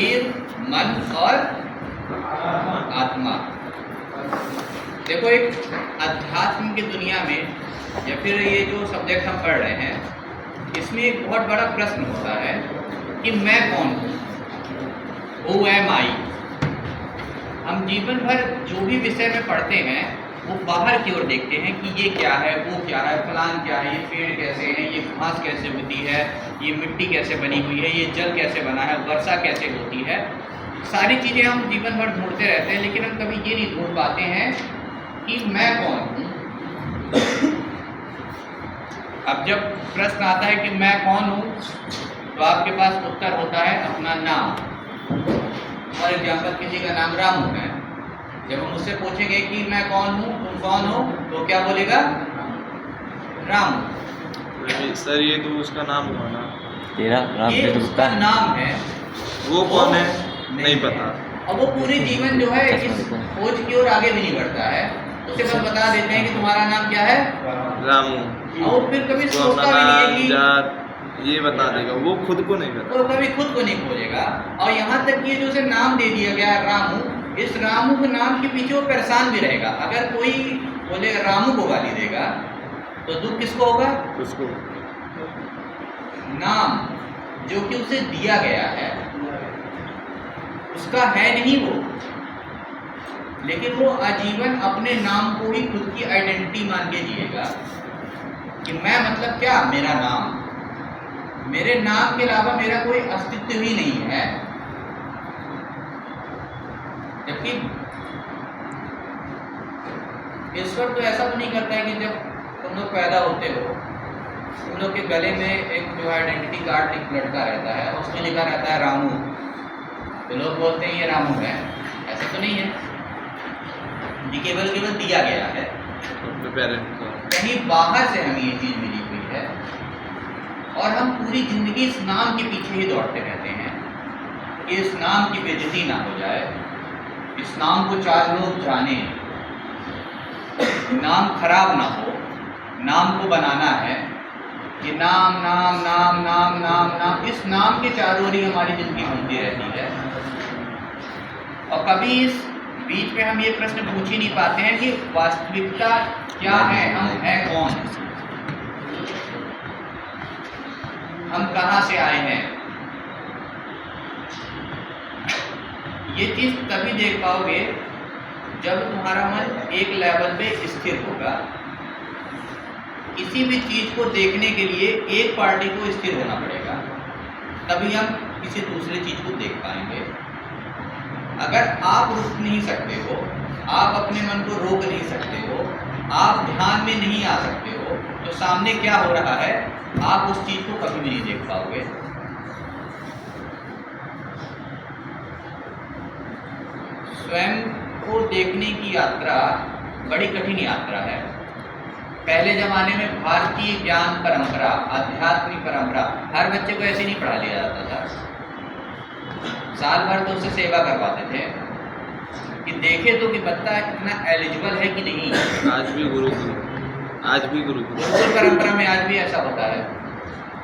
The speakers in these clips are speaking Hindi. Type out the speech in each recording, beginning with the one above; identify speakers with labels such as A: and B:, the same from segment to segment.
A: शरीर, मन और आत्मा। देखो, एक अध्यात्म की दुनिया में या फिर ये जो सब्जेक्ट हम पढ़ रहे हैं, इसमें एक बहुत बड़ा प्रश्न होता है कि मैं कौन हूँ, हु एम आई। हम जीवन भर जो भी विषय में पढ़ते हैं वो बाहर की ओर देखते हैं कि ये क्या है, वो क्या है, फलान क्या है, ये पेड़ कैसे हैं, ये घास कैसे होती है, ये मिट्टी कैसे बनी हुई है, ये जल कैसे बना है, वर्षा कैसे होती है। सारी चीज़ें हम जीवन भर ढूंढते रहते हैं, लेकिन हम कभी ये नहीं ढूंढ पाते हैं कि मैं कौन हूँ। अब जब प्रश्न आता है कि मैं कौन हूँ, तो आपके पास उत्तर होता है अपना नाम। फॉर एग्जाम्पल, किसी का नाम रामू है, जब हम उससे पूछेंगे कि मैं कौन हूँ, तुम कौन हो, तो क्या बोलेगा? रामू।
B: सर ये तो उसका नाम हुआ ना,
C: तेरा नाम
A: ये उसका नाम है,
B: वो कौन है नहीं पता।
A: और वो पूरे जीवन जो है इस खोज की ओर आगे भी नहीं बढ़ता है। उसे बस बता देते हैं कि तुम्हारा नाम क्या है,
B: रामू।
A: और फिर कभी
B: वो
A: सोचता
B: अपना
A: भी नहीं है
B: नाम
A: कि
B: जात ये बता देगा, वो खुद को नहीं बता।
A: वो कभी खुद को नहीं खोजेगा। और यहाँ तक कि ये जो उसे नाम दे दिया गया है रामू, इस रामू के नाम के पीछे वो परेशान भी रहेगा। अगर कोई बोले रामू को गाली देगा तो दुख किसको होगा?
B: उसको
A: नाम जो कि उसे दिया गया है उसका है नहीं वो, लेकिन वो आजीवन अपने नाम को ही खुद की आइडेंटिटी मान के जिएगा कि मैं मतलब क्या, मेरा नाम, मेरे नाम के अलावा मेरा कोई अस्तित्व ही नहीं है। जबकि ईश्वर तो ऐसा तो नहीं करता है कि जब तुम लोग पैदा होते हो, तुम लोग के गले में एक जो आइडेंटिटी कार्ड लटका रहता है, उसमें लिखा रहता है रामू, तो लोग बोलते हैं ये रामू है। ऐसा तो नहीं है, ये केवल दिया गया है। कहीं बाहर से हमें ये चीज़ मिली हुई है, और हम पूरी जिंदगी इस नाम के पीछे ही दौड़ते रहते हैं कि इस नाम की बेइज्जती ना हो जाए, इस नाम को चार लोग जाने, नाम खराब ना हो, नाम को बनाना है। ये नाम नाम नाम नाम नाम नाम, इस नाम के चारों ओर ही हमारी जिंदगी घूमती रहती है। और कभी इस बीच में हम ये प्रश्न पूछ ही नहीं पाते हैं कि वास्तविकता क्या है, हम हैं कौन, हम कहाँ से आए हैं। ये चीज़ तभी देख पाओगे जब तुम्हारा मन एक लेवल पे स्थिर होगा। किसी भी चीज़ को देखने के लिए एक पार्टी को स्थिर होना पड़ेगा, तभी हम किसी दूसरे चीज़ को देख पाएंगे। अगर आप रुक नहीं सकते हो, आप अपने मन को रोक नहीं सकते हो, आप ध्यान में नहीं आ सकते हो, तो सामने क्या हो रहा है आप उस चीज़ को कभी भी नहीं देख पाओगे। स्वयं को देखने की यात्रा बड़ी कठिन यात्रा है। पहले ज़माने में भारतीय ज्ञान परंपरा, आध्यात्मिक परंपरा, हर बच्चे को ऐसे नहीं पढ़ा लिया जाता था। साल भर तो उससे सेवा करवाते थे कि देखे तो कि बच्चा इतना एलिजिबल है कि नहीं।
B: आज भी गुरुकुल
A: परंपरा में आज भी ऐसा होता है,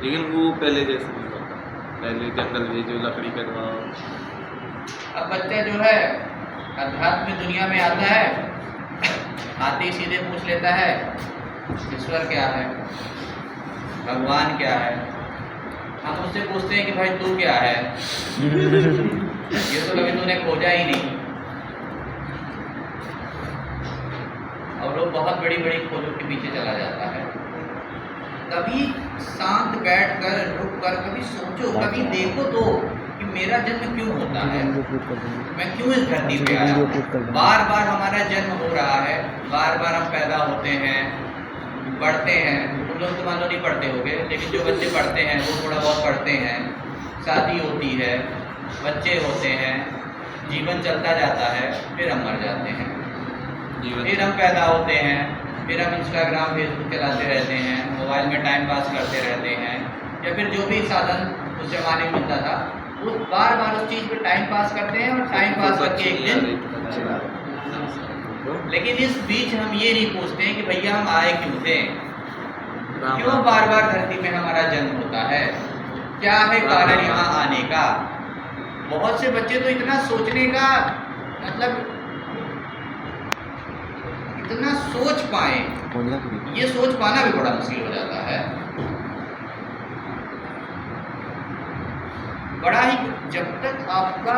B: लेकिन वो पहले जैसे नहीं होता। पहले जंगल में जो लकड़ी कटवाओ।
A: अब बच्चा जो है अध्यात्म दुनिया में आता है, आते ही सीधे पूछ लेता है ईश्वर क्या है, भगवान क्या है। हम उससे पूछते हैं कि भाई तू क्या है, ये तो कभी तूने खोजा ही नहीं। और लोग बहुत बड़ी बड़ी खोजों के पीछे चला जाता है। कभी शांत बैठकर रुक कर कभी सोचो, कभी देखो तो कि मेरा जन्म क्यों होता है, मैं क्यों इस धरती पे आया हूँ। बार बार हमारा जन्म हो रहा है, बार बार हम पैदा होते हैं, पढ़ते हैं। तुम लोग तो मान लो नहीं पढ़ते होगे, लेकिन जो बच्चे पढ़ते हैं वो थोड़ा बहुत पढ़ते हैं। शादी होती है, बच्चे होते हैं, जीवन चलता जाता है, फिर हम मर जाते हैं, फिर हम पैदा होते हैं, फिर हम इंस्टाग्राम फेसबुक चलाते रहते हैं, मोबाइल में टाइम पास करते रहते हैं, या फिर जो भी साधन उस जमाने में मिलता था वो बार बार उस चीज़ पे टाइम पास करते हैं, और टाइम पास करके एक दिन। लेकिन इस बीच हम ये नहीं पूछते हैं कि भैया हम आए क्यों थे, क्यों बार बार धरती में हमारा जन्म होता है, क्या है कारण यहाँ आने का। बहुत से बच्चे तो इतना सोचने का मतलब इतना सोच पाए, ये सोच पाना भी बड़ा मुश्किल हो जाता है। बड़ा ही, जब तक आपका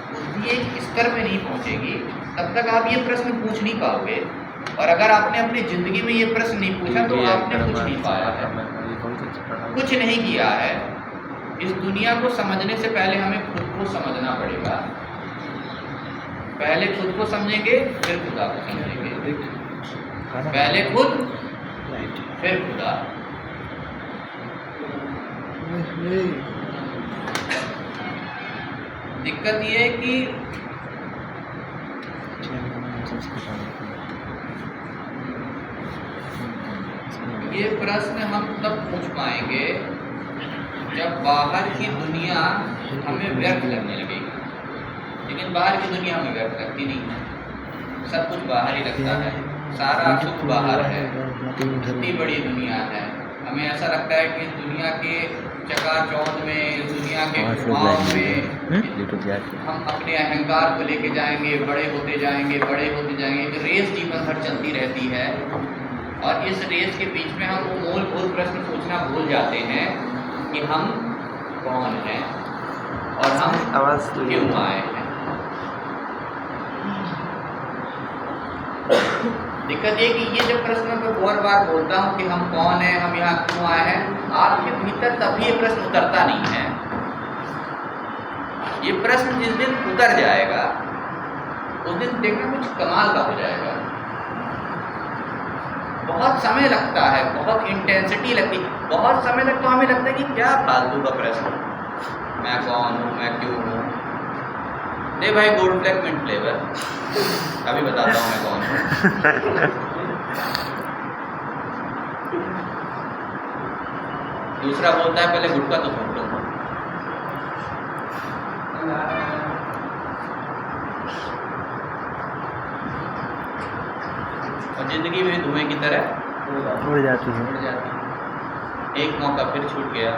A: बुद्धि एक स्तर में नहीं पहुंचेगी तब तक आप ये प्रश्न पूछ नहीं पाओगे। और अगर आपने अपनी ज़िंदगी में ये प्रश्न नहीं पूछा तो आपने कुछ नहीं पाया है, कुछ नहीं किया है। इस दुनिया को समझने से पहले हमें खुद को समझना पड़ेगा। पहले खुद को समझेंगे फिर खुदा को समझेंगे। पहले खुद फिर खुदा। दिक्कत ये है कि ये प्रश्न हम तब पूछ पाएंगे जब बाहर की दुनिया हमें व्यर्थ लगने लगेगी। लेकिन बाहर की दुनिया हमें व्यर्थ लगती नहीं है, सब कुछ बाहर ही लगता है, सारा सुख बाहर है। इतनी बड़ी दुनिया है, हमें ऐसा लगता है कि इस दुनिया के चकाचौंध में, इस दुनिया के घुमाव में हम अपने अहंकार को लेके जाएंगे, बड़े होते जाएंगे, बड़े होते जाएंगे। एक रेस जीवन भर चलती रहती है और इस रेस के बीच में हम वो मूलभूत प्रश्न पूछना भूल जाते हैं कि हम कौन हैं और हम क्यों आए हैं। दिक्कत ये कि ये जब प्रश्न मैं बहुत बार बोलता हूँ कि हम कौन हैं, हम यहाँ क्यों आए हैं, आपके भीतर तभी ये प्रश्न उतरता नहीं है। ये प्रश्न जिस दिन उतर जाएगा उस दिन देखना कुछ कमाल का हो जाएगा। बहुत समय लगता है, बहुत इंटेंसिटी लगती है, बहुत समय लगता तो हमें लगता है कि क्या फालतू का प्रश्न, मैं कौन हूँ, मैं क्यों हूँ। दे भाई गोल्ड फ्लैग मिंट फ्लेवर, अभी बताता हूँ मैं कौन हूँ। दूसरा बोलता है पहले गुटका तो फूट लो। और जिंदगी में धुएं की तरह
C: उड़ जाती है।
A: एक मौका फिर छूट गया,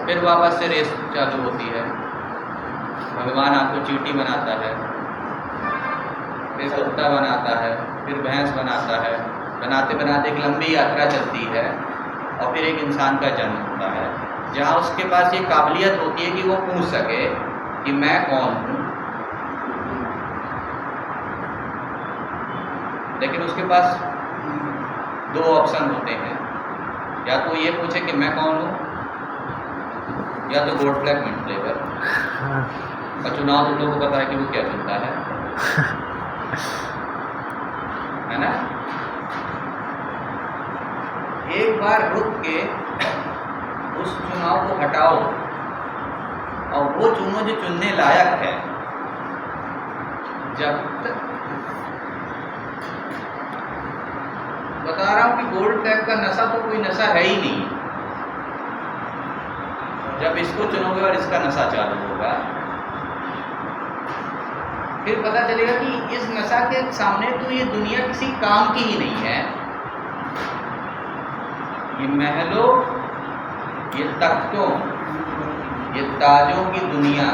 A: फिर वापस से रेस चालू होती है। भगवान आपको चींटी बनाता है, फिर कुत्ता बनाता है, फिर भैंस बनाता है। बनाते बनाते एक लंबी यात्रा चलती है और फिर एक इंसान का जन्म होता है, जहाँ उसके पास ये काबिलियत होती है कि वो पूछ सके कि मैं कौन हूँ। लेकिन उसके पास दो ऑप्शन होते हैं, या तो ये पूछे कि मैं कौन हूँ, या तो गोल्ड फ्लैग मिंट फ्लेवर। और चुनाव तो लोगों को पता है कि वो क्या चुनता है ना। एक बार रुक के उस चुनाव को हटाओ और वो चुनो जो चुनने लायक है। जब तक बता रहा हूं कि गोल्ड फ्लैग का नशा तो कोई नशा है ही नहीं। जब इसको चुनोगे और इसका नशा चालू होगा, फिर पता चलेगा कि इस नशा के सामने तो ये दुनिया किसी काम की ही नहीं है। ये महलों, ये तख्तों, ये ताजों की दुनिया,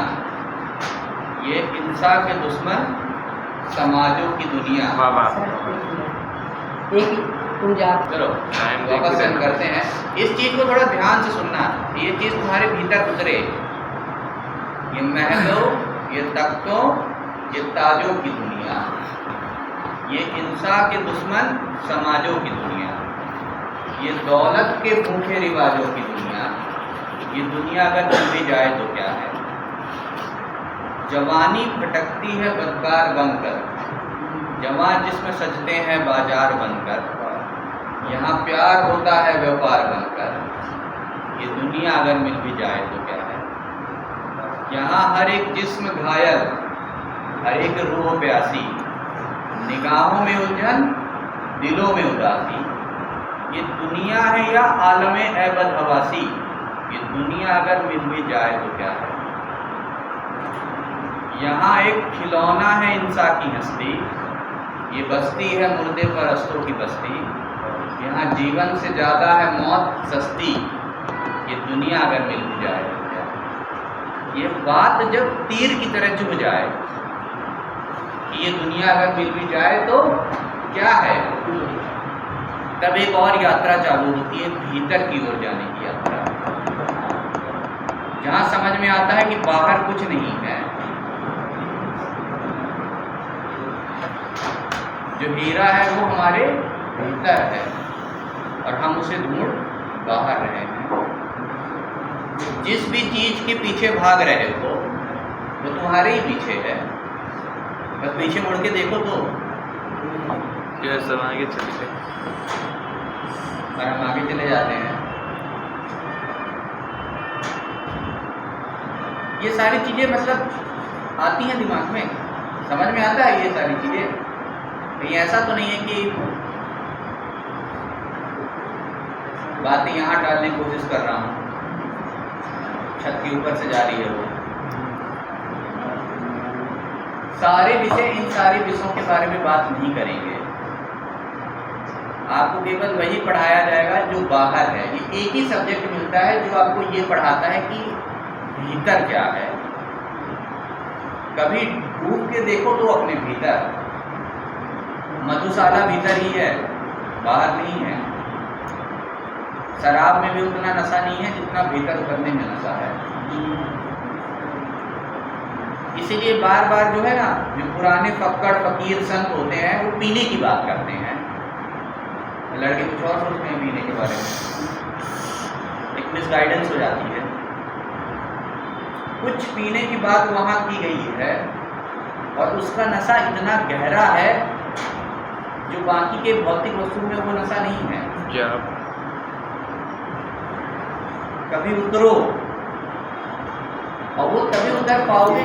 A: ये इंसान के दुश्मन समाजों की दुनिया। चलो वापस सेंड करते हैं। इस चीज़ को थोड़ा ध्यान से सुनना, ये चीज़ तुम्हारे भीतर उतरे। ये महलों, ये तख्तों, ये ताजों की दुनिया, ये इंसान के दुश्मन समाजों की दुनिया, ये दौलत के भूखे रिवाजों की दुनिया। ये दुनिया अगर मिल भी जाए तो क्या है। जवानी भटकती है बदकार बनकर, जवान जिसमें सजते हैं बाजार बनकर। यहाँ प्यार होता है व्यापार बनकर। ये दुनिया अगर मिल भी जाए तो क्या है। यहाँ हर एक जिस्म घायल, हर एक रूह प्यासी, निगाहों में उलझन, दिलों में उदासी। ये दुनिया है या आलमे ऐबद हवासी। ये दुनिया अगर मिल भी जाए तो क्या है। यहाँ एक खिलौना है इंसान की हस्ती, ये बस्ती है मुर्दे परस्तों की बस्ती। यहाँ जीवन से ज़्यादा है मौत सस्ती। ये दुनिया अगर मिल भी जाए तो क्या है। ये बात जब तीर की तरह चुभ जाए कि ये दुनिया अगर मिल भी जाए तो क्या है, तब एक और यात्रा चालू होती है, भीतर की ओर जाने की यात्रा, जहां समझ में आता है कि बाहर कुछ नहीं है। जो हीरा है वो हमारे भीतर है और हम उसे ढूंढ बाहर रहे हैं। जिस भी चीज के पीछे भाग रहे हो वो तुम्हारे ही पीछे है, बस पीछे मुड़ के देखो तो।
B: सब आगे चले गए
A: और हम आगे चले जाते हैं। ये सारी चीजें मतलब आती हैं दिमाग में, समझ में आता है ये सारी चीजें। कहीं ऐसा तो नहीं है कि बातें यहाँ डालने की कोशिश कर रहा हूँ, छत के ऊपर से जा रही है वो। सारे विषय, इन सारे विषयों के बारे में बात नहीं करेंगे। आपको केवल वही पढ़ाया जाएगा जो बाहर है। ये एक ही सब्जेक्ट मिलता है जो आपको ये पढ़ाता है कि भीतर क्या है। कभी डूब के देखो तो अपने भीतर, मधुशाला भीतर ही है, बाहर नहीं है। शराब में भी उतना नशा नहीं है जितना भीतर उतरने में नशा है। इसीलिए बार बार जो है ना, जो पुराने फक्कड़ फकीर संत होते हैं वो पीने की बात करते हैं, लड़के कुछ और सोचते हैं पीने के बारे में। एक मिसगाइडेंस हो जाती है। कुछ पीने की बात वहाँ की गई है और उसका नशा इतना गहरा है जो बाकी के भौतिक वस्तु में वो नशा नहीं है।
B: क्या
A: कभी उतरो, और वो तभी उतर पाओगे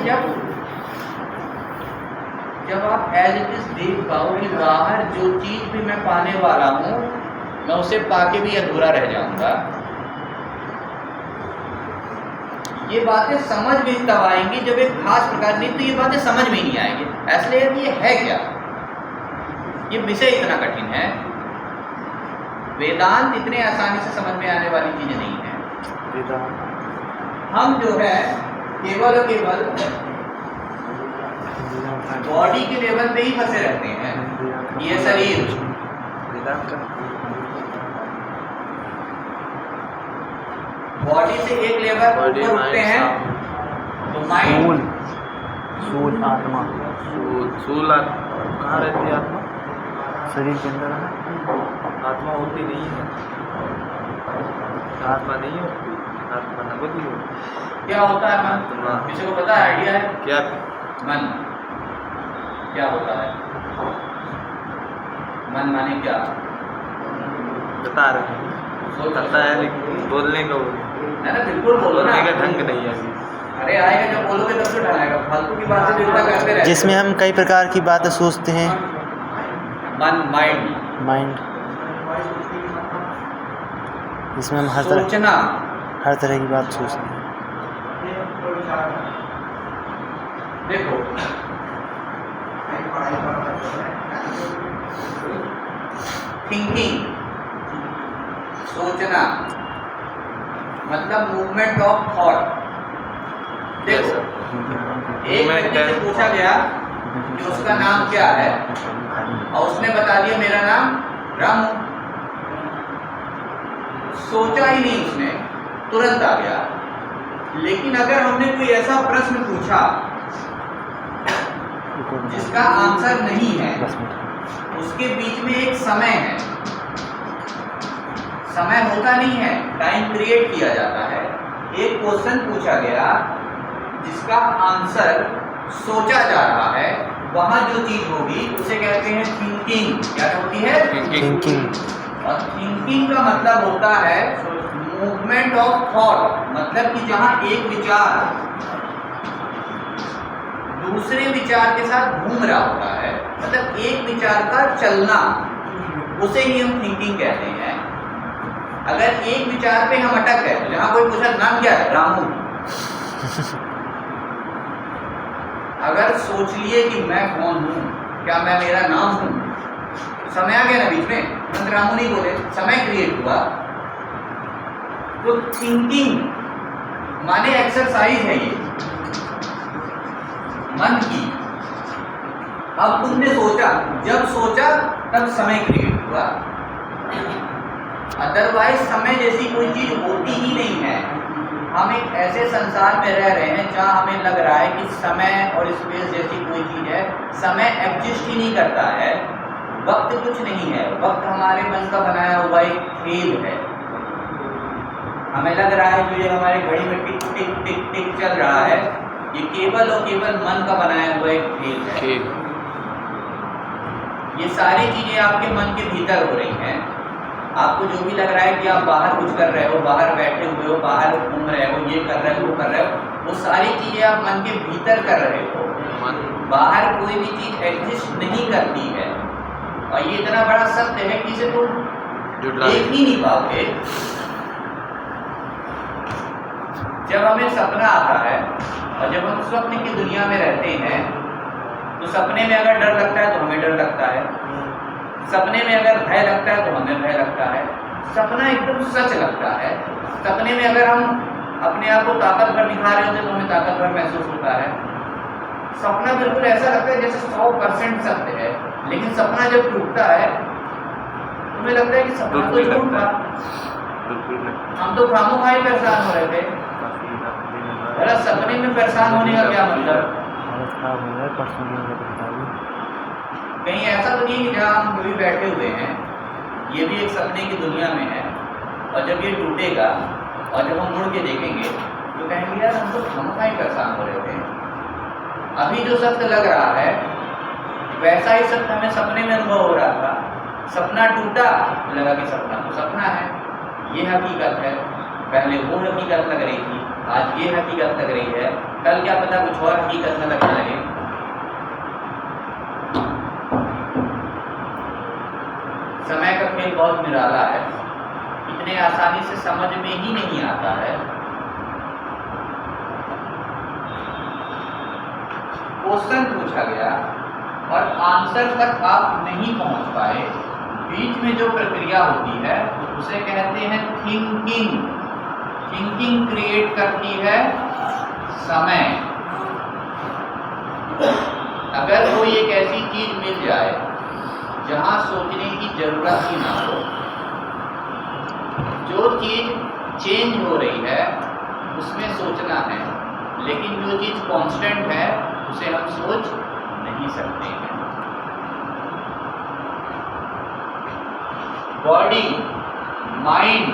A: जब आप एज इट इज देख पाओ कि बाहर जो चीज भी मैं पाने वाला हूँ मैं उसे पाके भी अधूरा रह जाऊंगा। ये बातें समझ में तब आएंगी जब एक खास प्रकार, नहीं तो ये बातें समझ में ही नहीं आएंगी। इसलिए ये है क्या, ये विषय इतना कठिन है। वेदांत इतने आसानी से समझ में आने वाली चीज नहीं है। हम जो है केवल और केवल बॉडी के लेवल पे ही फंसे रहते हैं। ये शरीर, बॉडी से एक लेवल ऊपर उठते हैं तो माइंड,
C: सूल आत्मा,
B: सूल कहाँ रहती है आत्मा?
C: शरीर के अंदर है।
B: आत्मा होती नहीं है, आत्मा नहीं होती, आत्मा नगदी हो।
A: क्या होता है मन? किसी को पता है, आइडिया है
B: क्या
A: मन क्या होता है? मन माने क्या?
B: बता रहे हैं, पता है लेकिन बोलने का
A: ना बिल्कुल बोलो ना,
B: बोलने का ढंग नहीं है अभी।
A: अरे आएगा जब बोलोगे तब तो ढंग आएगा। फालतू की बातें जितना करते रहते
C: जिसमें हम कई प्रकार की बातें सोचते हैं।
A: मन,
C: माइंड, जिसमें हम
A: सोचना,
C: हर तरह की बात सोचते हैं।
A: देखो थिंकिंग, सोचना मतलब मूवमेंट ऑफ थॉट। देखो एक व्यक्ति से पूछा गया कि उसका नाम क्या है और उसने बता दिया मेरा नाम रामू। सोचा ही नहीं उसने, तुरंत आ गया। लेकिन अगर हमने कोई ऐसा प्रश्न पूछा जिसका आंसर नहीं है, उसके बीच में एक समय है, समय होता नहीं है, टाइम क्रिएट किया जाता है। एक क्वेश्चन पूछा गया जिसका आंसर सोचा जा रहा है, वहां जो चीज होगी उसे कहते हैं थिंकिंग। क्या होती है?
C: थिंकिंग।
A: और थिंकिंग का मतलब होता है मूवमेंट ऑफ थॉट, मतलब कि जहां एक विचार दूसरे विचार के साथ घूम रहा होता है, मतलब एक विचार का चलना, उसे ही हम थिंकिंग कहते हैं। अगर एक विचार पे हम अटक गए, जहां कोई पूछा नाम क्या है, रामू, अगर सोच लिए कि मैं कौन हूं, क्या मैं मेरा नाम हूं, समय आ गया ना बीच में, तुरंत रामू नहीं बोले, समय क्रिएट हुआ। तो थिंकिंग माने एक्सरसाइज है ये मन की। अब तुमने सोचा, जब सोचा तब समय क्रिएट हुआ, अदरवाइज समय जैसी कोई चीज होती ही नहीं है। हम एक ऐसे संसार में रह रहे हैं जहां हमें लग रहा है कि समय और स्पेस जैसी कोई चीज है। समय एग्जिस्ट ही नहीं करता है, वक्त कुछ नहीं है, वक्त हमारे मन का बनाया हुआ एक खेल है। हमें लग रहा है कि ये हमारे घड़ी में टिक टिक टिक टिक चल रहा है, ये केवल और केवल मन का बनाया हुआ एक खेल है। ये सारी चीजें आपके मन के भीतर हो रही हैं। आपको जो भी लग रहा है कि आप बाहर कुछ कर रहे हो, बाहर बैठे हुए हो, बाहर घूम रहे हो, ये कर रहे हो, वो कर रहे हो, वो सारी चीजें आप मन के भीतर कर रहे हो। बाहर कोई भी चीज एग्जिस्ट नहीं करती है, और ये इतना बड़ा सत्य है कि इसे तुम देख ही नहीं पाओगे। जब हमें सपना आता है और जब हम स्वप्न की दुनिया में रहते हैं, तो सपने में अगर डर लगता है तो हमें डर लगता है, सपने में अगर भय लगता है तो हमें भय लगता है। सपना एकदम सच लगता है। सपने में अगर हम अपने आप को ताकतवर दिखा रहे होते तो हमें ताकतवर महसूस होता है। सपना बिल्कुल ऐसा लगता है जैसे 100% सत्य है, लेकिन सपना जब टूटता है तो हमें लगता है कि सपना तो झूठ था, हम तो खामोखा ही परेशान हो रहे थे। अरे सपने में परेशान होने का क्या मतलब? कहीं ऐसा तो नहीं कि जहाँ हम कभी बैठे हुए हैं, ये भी एक सपने की दुनिया में है, और जब ये टूटेगा और जब हम मुड़ के देखेंगे तो कहेंगे यार हम तो खामोखा ही परेशान हो रहे थे। अभी जो सत्य लग रहा है वैसा ही सत्य हमें सपने में अनुभव हो रहा था। सपना टूटा तो लगा कि सपना तो सपना है, ये हकीकत है। पहले वो हकीकत लग रही थी, आज ये हकीकत लग रही है, कल क्या पता कुछ और हकीकत में लगने लगे। समय का खेल बहुत निराला है, इतने आसानी से समझ में ही नहीं आता है। क्वेश्चन पूछा गया और आंसर तक आप नहीं पहुंच पाए, बीच में जो प्रक्रिया होती है उसे कहते हैं थिंकिंग। थिंकिंग क्रिएट करती है समय। अगर कोई एक ऐसी चीज मिल जाए जहां सोचने की जरूरत ही ना हो, जो चीज चेंज हो रही है उसमें सोचना है, लेकिन जो चीज कांस्टेंट है उसे हम सोच नहीं सकते हैं। बॉडी, माइंड,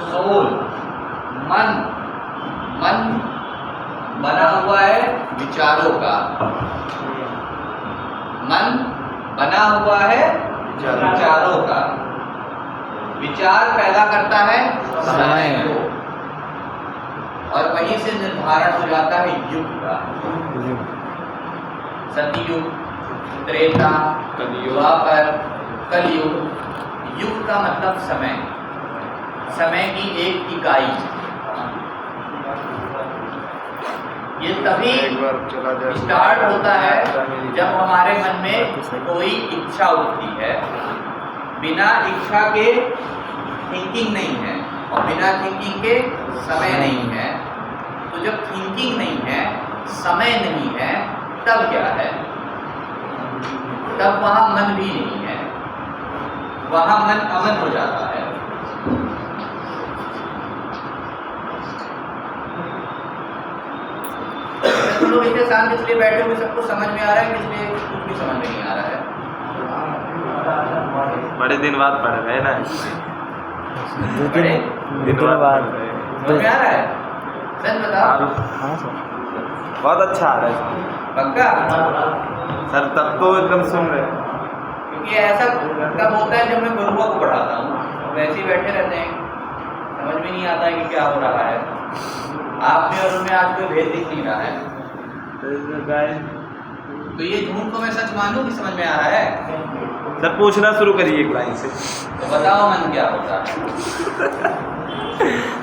A: सोल, मन बना हुआ है विचारों का। मन बना हुआ है विचारों का। विचार पैदा करता है समय को, और वहीं से निर्धारण हो जाता है युग का। सतयुग, त्रेता, द्वापर, कलयुग। युग का मतलब समय, समय की एक इकाई। ये तभी स्टार्ट होता है जब हमारे मन में कोई इच्छा उठती है। बिना इच्छा के थिंकिंग नहीं है, और बिना थिंकिंग के समय नहीं है। तो जब थिंकिंग नहीं है, समय नहीं है, तब क्या है? तब वहाँ मन भी नहीं है, वहाँ मन अमन हो जाता है। तुम लोग इतने शांत इसलिए बैठे हुए, सबको समझ में आ रहा है, इसलिए कुछ भी समझ में नहीं आ रहा है।
B: बड़े दिन बाद पढ़ रहे ना,
C: दिन बाद
A: समझ में आ रहा है? सच बताओ।
C: हाँ सर,
B: बहुत अच्छा आ रहा है
A: पक्का?
B: सर, तब तो एकदम सुन रहे हैं।
A: क्योंकि ऐसा कब होता है जब मैं गुरुओं को पढ़ाता हूँ, वैसे ही बैठे रहते हैं, समझ में नहीं आता है कि क्या हो रहा है। आप में और उनमें आज कोई भेद दिख नहीं रहा है। तो ये झूठ को मैं सच मानूं कि समझ में आ रहा है?
B: सर, पूछना शुरू करिए एक लाइन से।
A: तो बताओ मन क्या होता है?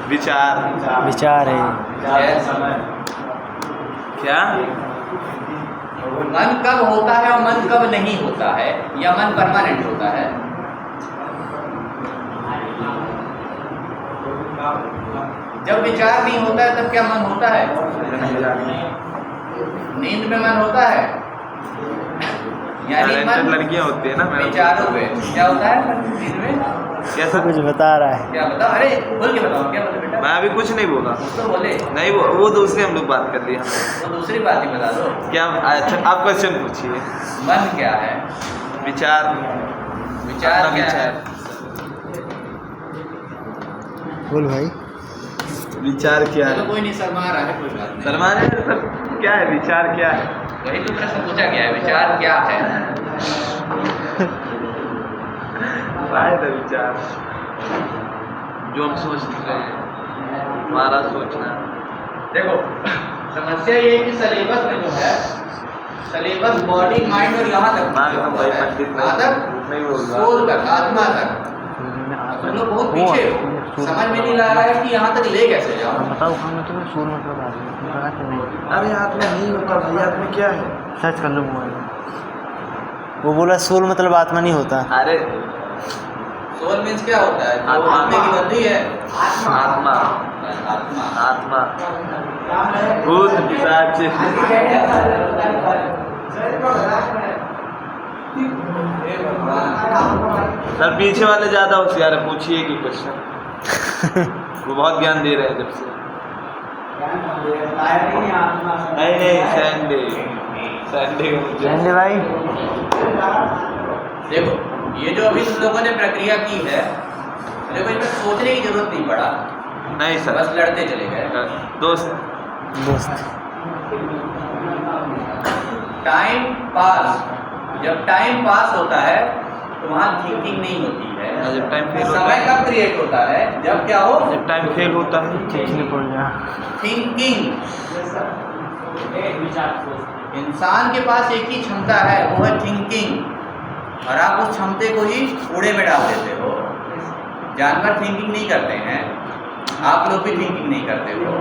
C: विचार है।
B: क्या
A: मन कब होता है और मन कब नहीं होता है, या मन परमानेंट होता है? जब विचार नहीं होता है तब क्या मन होता है? नींद में मन होता है, यानी मन
B: लड़कियां होती है ना मैडम,
A: विचारों पे क्या होता है नींद में?
B: कैसा?
C: कुछ बता रहा है।
A: क्या बताओ? अरे बोल के बताओ, क्या बोले बेटा?
B: मैं अभी कुछ नहीं बोला।
A: कुछ तो बोले।
B: नहीं वो दूसरे हम लोग बात कर लिए।
A: तो दूसरी बात ही बता दो।
B: क्या? अच्छा आप क्वेश्चन पूछिए।
A: मन क्या है?
B: विचार।
A: विचार क्या है?
C: बोल भाई।
B: विचार क्या
A: चलो
B: है?
A: कोई नहीं, शर्मा रहा है, कोई बात नहीं।
B: सलमान है सर, क्या है विचार क्या है?
A: वही तो प्रश्न पूछा गया है, विचार क्या है?
B: विचार जो हम सोच रहे हैं, हमारा सोचना।
A: देखो समस्या ये है कि सिलेबस में जो है, सिलेबस बॉडी माइंड और यहाँ तक
B: भाई पंडित नहीं बोल रहा,
A: सोल तक, आत्मा तक। तुम लोग बहुत पीछे हो, समझ में नहीं ला रहा है कि यहाँ तक ले कैसे जाओ।
C: बताओ हम तो सोल मतलब आदमी।
B: अरे आत्मा नहीं होता भाई, आत्मा क्या है?
C: सर्च कर लो मोबाइल में। वो बोला सोल मतलब आत्मा नहीं होता।
B: अरे
A: सोल मीन्स क्या होता है? जो आत्मा की बंदी है।
B: आत्मा
A: आत्मा
B: आत्मा भूत पिशाच। सर पीछे वाले ज्यादा होशियार है, पूछिए कि क्वेश्चन। वो बहुत ज्ञान दे रहे हैं जब से। नहीं संडे
C: संडे भाई।
A: देखो ये जो अभी तुम लोगों ने प्रक्रिया की है, देखो इसमें सोचने की जरूरत नहीं पड़ा,
B: नहीं सर,
A: बस लड़ते चले गए।
C: दोस्त
A: टाइम पास, जब टाइम पास होता है तो वहाँ थिंकिंग नहीं होती है।
B: जब टाइम फेल होता
A: समय
B: है,
A: कब क्रिएट होता है? जब क्या हो?
B: जब टाइम फेल होता है,
A: थिंकिंग। इंसान के पास एक ही क्षमता है, वो है थिंकिंग, और आप उस क्षमते को ही कूड़े में डाल देते हो। जानवर थिंकिंग नहीं करते हैं, आप लोग भी थिंकिंग नहीं करते हो।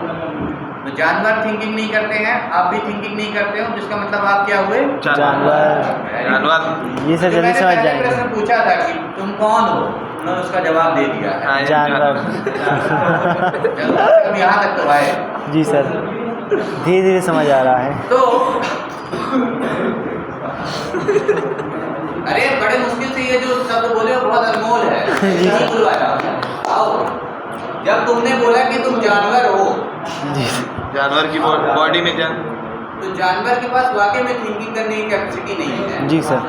A: तो जानवर थिंकिंग नहीं करते हैं, आप भी थिंकिंग नहीं करते हो, जिसका मतलब आप क्या हुए?
B: जानवर।
C: ये सब जल्दी समझ जाएंगे।
A: प्रश्न पूछा था कि तुम कौन हो, उन्होंने उसका जवाब दे दिया है,
C: जानवर।
A: चलो अब यहाँ तक तो आए।
C: जी सर, धीरे धीरे समझ आ रहा है।
A: तो अरे बड़े मुश्किल से ये जो शब्द बोले वो बहुत अनमोल है। नहीं बुलवाया आओ। जब तुमने बोला कि तुम जानवर हो,
B: जानवर की बॉडी में जान,
A: तो जानवर के पास वाकई में थिंकिंग करने की कैपेसिटी नहीं है।
C: जी सर।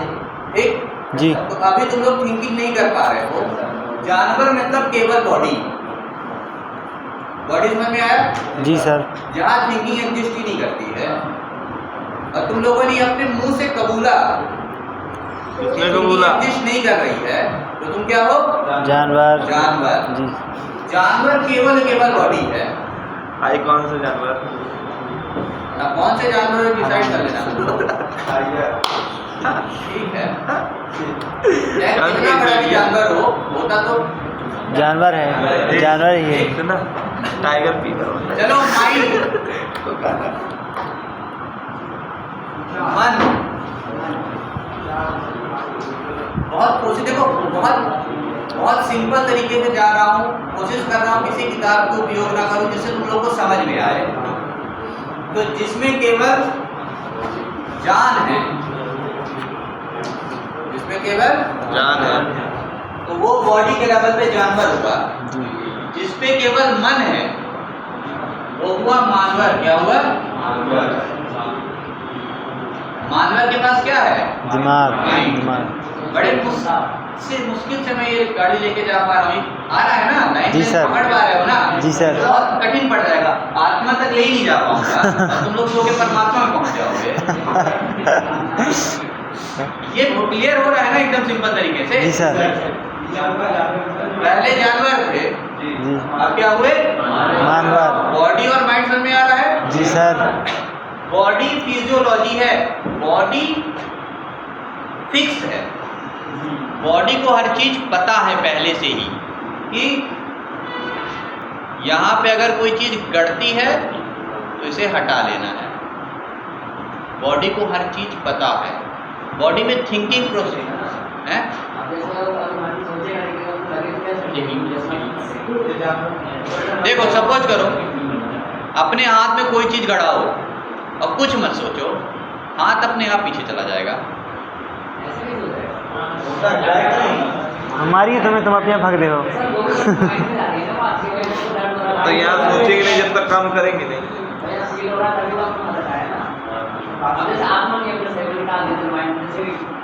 A: ठीक
C: जी।
A: तो अभी तुम लोग थिंकिंग नहीं कर पा रहे हो। जानवर मतलब केवल बॉडी, बॉडी समझ में आया?
C: जी सर।
A: जहाँ थिंकिंग एग्जिस्ट ही नहीं करती है, और तुम लोगों ने अपने मुंह से कबूला एग्जिस्ट नहीं कर रही है, तो तुम क्या हो?
C: जानवर।
A: जानवर।
C: जी।
A: जानवर केवल बॉडी है।
B: भाई कौन सा जानवर?
A: अब कौन से जानवर डिसाइड कर लेना। ठीक है, कितना बड़ा भी जानवर हो, होता तो
C: जानवर है, जानवर ही है।
B: एक ना टाइगर पीकर।
A: चलो माइंड, मन। बहुत कोशिश, देखो बहुत सिंपल तरीके से जा रहा हूँ, कोशिश कर रहा हूँ किसी किताब को उपयोग ना करूँ जिससे तुम लोग को समझ में आए। तो जिसमें केवल जान है, जिसमें केवल
B: जान है,
A: तो वो बॉडी के लेवल पे जानवर होगा। जिसपे केवल मन है वो हुआ मानवर। क्या हुआ? मानवर के पास क्या है?
C: दिमाग।
A: बड़े मुश्किल से मैं ये गाड़ी लेके जा पा रहा हूँ, आ रहा है ना? लाइन
C: जी
A: में
C: सर।
A: पकड़ पा रहे हो ना?
C: जी सर।
A: बहुत कठिन पड़ जाएगा, आत्मा तक ले ही नहीं जा पाऊंगा, और तुम लोग के परमात्मा में पहुंच जाओगे। ये क्लियर हो रहा है ना एकदम सिंपल तरीके से?
C: जी सर।
A: पहले जानवर थे,
C: जी।
A: अब क्या हुए?
C: मानवर।
A: बॉडी और माइंड समझ में आ रहा है?
C: जी सर।
A: बॉडी फिजियोलॉजी है, बॉडी फिक्स है, बॉडी को हर चीज पता है पहले से ही कि यहाँ पे अगर कोई चीज गड़ती है तो इसे हटा लेना है। बॉडी को हर चीज पता है, बॉडी में थिंकिंग प्रोसेस है। देखो सपोज करो अपने हाथ में कोई चीज गड़ा हो और कुछ मत सोचो, हाथ अपने आप पीछे चला जाएगा।
C: हमारी है तुम्हें, तुम अपने आप भाग देखो।
B: तो यहाँ सोचेंगे नहीं जब तक काम करेंगे नहीं।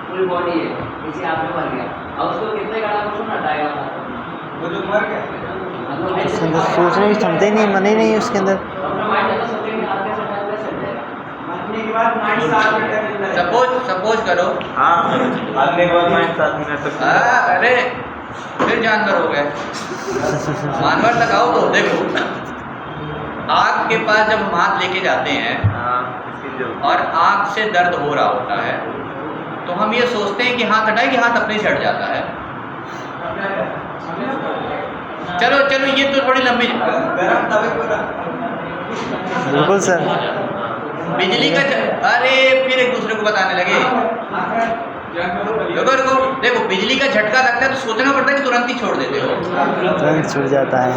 D: पूरी बॉडी है, इसी आप में मर गया, अब उसको कितने गाना कुछ ना हटाएगा,
B: वो जो मर गया
C: उसके अंदर सोचने की क्षमता ही नहीं, मन ही नहीं है उसके अंदर।
D: अपना माइंड तो सोचेंगे आप कैसे हटाएगा, कैसे हटाएगा।
B: मरने के बाद माइंड 7 मिनट तक मिलता है।
A: सपोज करो
B: हाँ, मरने के बाद माइंड 7 मिनट तक।
A: अरे फिर जानवर हो गए, जानवर तक आओ तो देखो आँख के पास जब हम हाथ लेके जाते हैं
B: हाँ, इसकी जो
A: और आँख से दर्द हो रहा होता है तो हम ये सोचते हैं कि हाथ हटाए कि हाथ अपने से हट जाता है। चलो चलो ये तो थोड़ी लंबी,
B: गरम तवे को
C: बिल्कुल सर।
A: बिजली का अरे फिर एक दूसरे को बताने लगे। रुको रुको, देखो बिजली का झटका लगता है तो सोचना पड़ता है कि तुरंत ही छोड़ देते हो,
C: तुरंत छूट जाता है,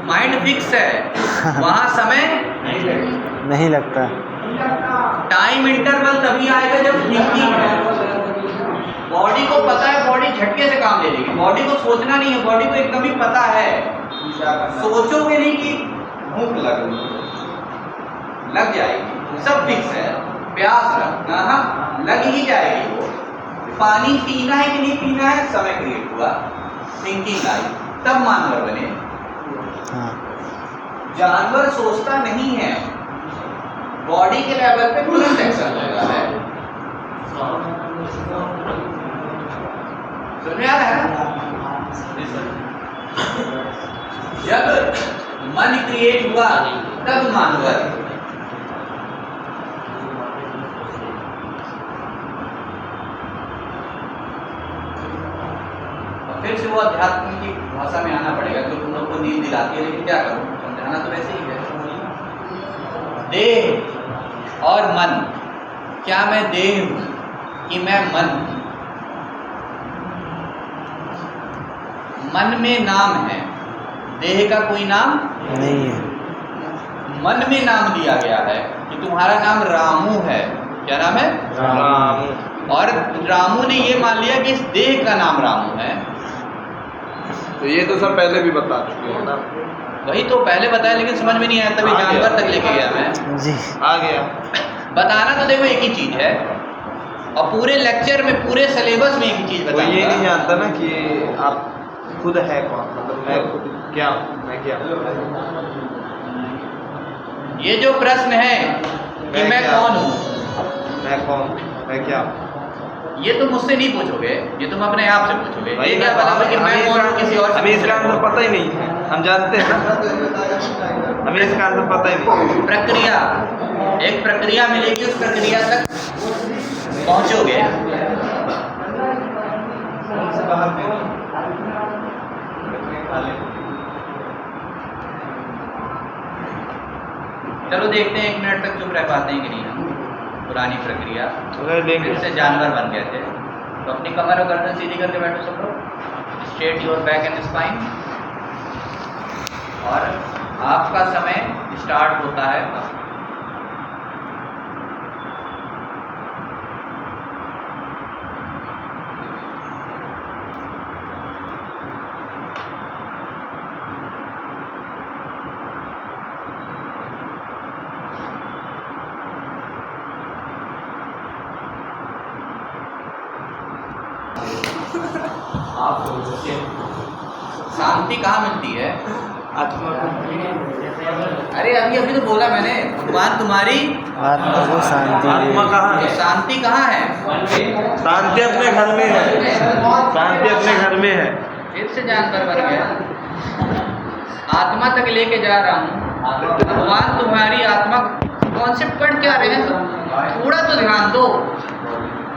A: माइंड फिक्स है, वहाँ समय
C: नहीं लगता।
A: टाइम इंटरवल तभी आएगा जब थिंकिंग है। बॉडी को पता है, बॉडी झटके से काम ले लेगी, बॉडी को सोचना नहीं है, बॉडी को एकदम ही पता है। सोचोगे नहीं कि भूख लग जाएगी, सब फिक्स है। प्यास लग ही जाएगी। वो पानी पीना है कि नहीं पीना है, समय क्रिएट हुआ, थिंकिंग आई, तब जानवर बने।
C: हाँ,
A: जानवर सोचता नहीं है, बॉडी के लेवल पे तुरंत एक्शन लगा है। सुन में आ रहा है ना? जब मन क्रिएट हुआ तब जानवर। फिर से वो अध्यात्म की भाषा में आना पड़ेगा जो तुम लोग को नींद दिलाती है, लेकिन क्या करूं, समझाना तो वैसे ही है। देह और मन, क्या मैं देह हूं कि मैं मन हूं? मन में नाम है, देह का कोई नाम
C: नहीं है।
A: मन में नाम दिया गया है कि तुम्हारा नाम रामू है। क्या नाम है?
B: रामू।
A: और रामू ने ये मान लिया कि इस देह का नाम रामू है।
B: तो ये तो सब पहले भी बता चुके हैं ना।
A: वही तो पहले बताया, लेकिन समझ में नहीं आया, तभी
B: आ गया।
A: जानवर तक लेके गया मैं।
C: जी,
B: आ गया।
A: बताना तो देखो एक ही चीज है, और पूरे लेक्चर में, पूरे सिलेबस में एक ही चीज
B: वो ये नहीं
A: बताऊंगा।
B: जानता ना कि आप खुद है कौन, मतलब मैं खुद क्या हूँ, मैं क्या हूँ।
A: ये जो प्रश्न है कि मैं
B: क्या?
A: कौन हूँ,
B: मैं कौन हूँ, मैं क्या हूँ।
A: ये तुम मुझसे नहीं पूछोगे, ये तुम अपने आप से पूछोगे।
B: भाई
A: ये क्या बताओगे कि मैं कौन हूँ किसी और से
B: हमें इसका
A: पूछोगे।
B: आंसर पता ही नहीं है, हम जानते हैं ना, हमें इसका आंसर पता ही नहीं।
A: प्रक्रिया, एक प्रक्रिया मिलेगी, उस प्रक्रिया तक पहुंचोगे। चलो देखते हैं 1 मिनट तक चुप रह पाते हैं कि नहीं हम। पुरानी प्रक्रिया, फिर से जानवर बन गए थे। तो अपनी कमर और गर्दन सीधी करके बैठो सब लोग, straight your back and spine, और आपका समय स्टार्ट होता है। शांति कहाँ मिलती है?
B: आत्मा
A: अरे अभी अभी तो बोला मैंने, भगवान तुम्हारी
C: आत्मा को शांति
B: आत्मा
C: दे।
B: कहाँ है?
A: शांति कहाँ है?
B: शांति अपने घर में है, शांति अपने घर में है।
A: फिर से जानवर बन गया। आत्मा तक लेके जा रहा हूँ, भगवान तुम्हारी आत्मा। कॉन्सेप्ट पढ़ क्या रहे हैं तुम? थोड़ा तो ध्यान दो।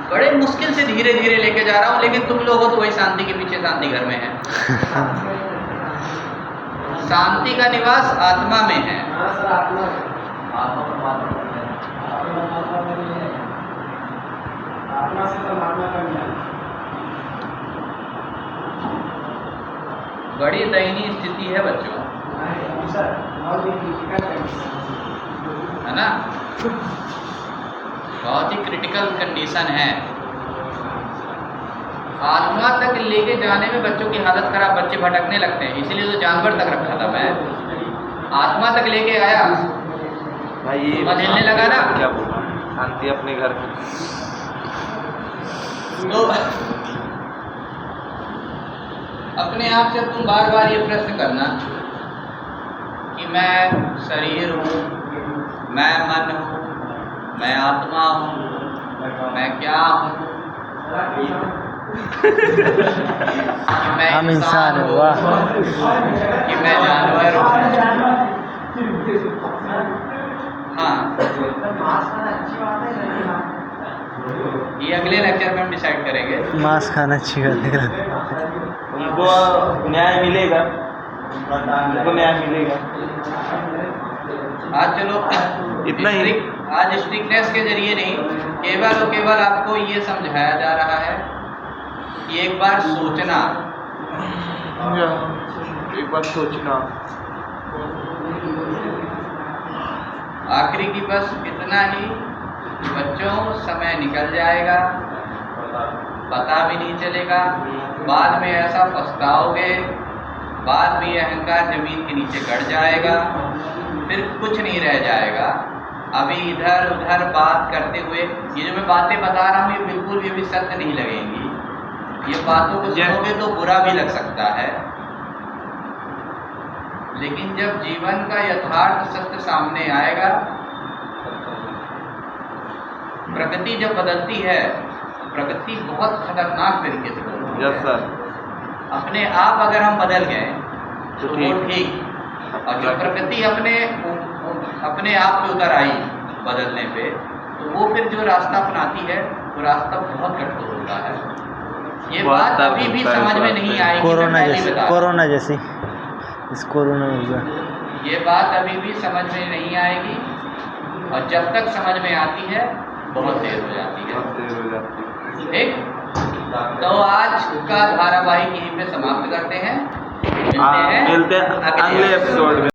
A: बड़े मुश्किल से धीरे धीरे लेके जा रहा हूँ, लेकिन तुम लोग हो तो वही शांति के पीछे शांति घर में है। शांति का निवास आत्मा में है। बड़ी दयनीय स्थिति है बच्चों। है ना, बहुत ही क्रिटिकल कंडीशन है। आत्मा तक लेके जाने में बच्चों की हालत खराब, बच्चे भटकने लगते हैं, इसीलिए तो जानवर तक रखा था मैं। आत्मा तक लेके आया,
B: भाई ये
A: मन हिलने लगा ना।
B: क्या बोला, शांति अपने घर में।
A: तो अपने आप से तुम बार बार ये प्रश्न करना कि मैं शरीर हूँ, मैं मन हूँ, मैं आत्मा हूँ, मैं क्या हूँ, कि मैं
C: हम इंसान हैं,
A: हूँ,
C: वाह।
A: कि मैं जानवर हूँ। हाँ, ये अगले लेक्चर में हम डिसाइड करेंगे।
C: मांस खाना अच्छी बात है।
B: उनको न्याय मिलेगा, उनको न्याय मिलेगा।
A: आज चलो
B: इतना ही।
A: आज स्ट्रिक्टनेस के जरिए नहीं, केवल और केवल आपको ये समझाया जा रहा है कि एक बार सोचना,
B: एक बार सोचना।
A: आखिरी की बस इतना ही, बच्चों समय निकल जाएगा, पता भी नहीं चलेगा, बाद में ऐसा पछताओगे, बाद में अहंकार जमीन के नीचे गड़ जाएगा, फिर कुछ नहीं रह जाएगा। अभी इधर उधर बात करते हुए ये जो मैं बातें बता रहा हूँ ये बिल्कुल भी सत्य नहीं लगेंगी। ये बातों को सुनोगे तो बुरा भी लग सकता है, लेकिन जब जीवन का यथार्थ सत्य सामने आएगा, प्रकृति जब बदलती है, प्रकृति बहुत खतरनाक तरीके से बदलती है।
B: Yes sir.
A: अपने आप अगर हम बदल गए तो वो ठीक, और जो प्रकृति अपने आप पे उतर आई बदलने पे, तो वो फिर जो रास्ता अपनाती है वो रास्ता बहुत कठोर होता है। ये बात अभी भी समझ में नहीं आएगी।
C: कोरोना जैसे, कोरोना जैसी इस कोरोना में हुआ।
A: ये बात अभी भी समझ में नहीं आएगी, और जब तक समझ में आती है बहुत देर हो जाती है। ठीक, तो आज का धारावाहिक यहीं पे समाप्त करते हैं। मिलते हैं
B: अगले एपिसोड में।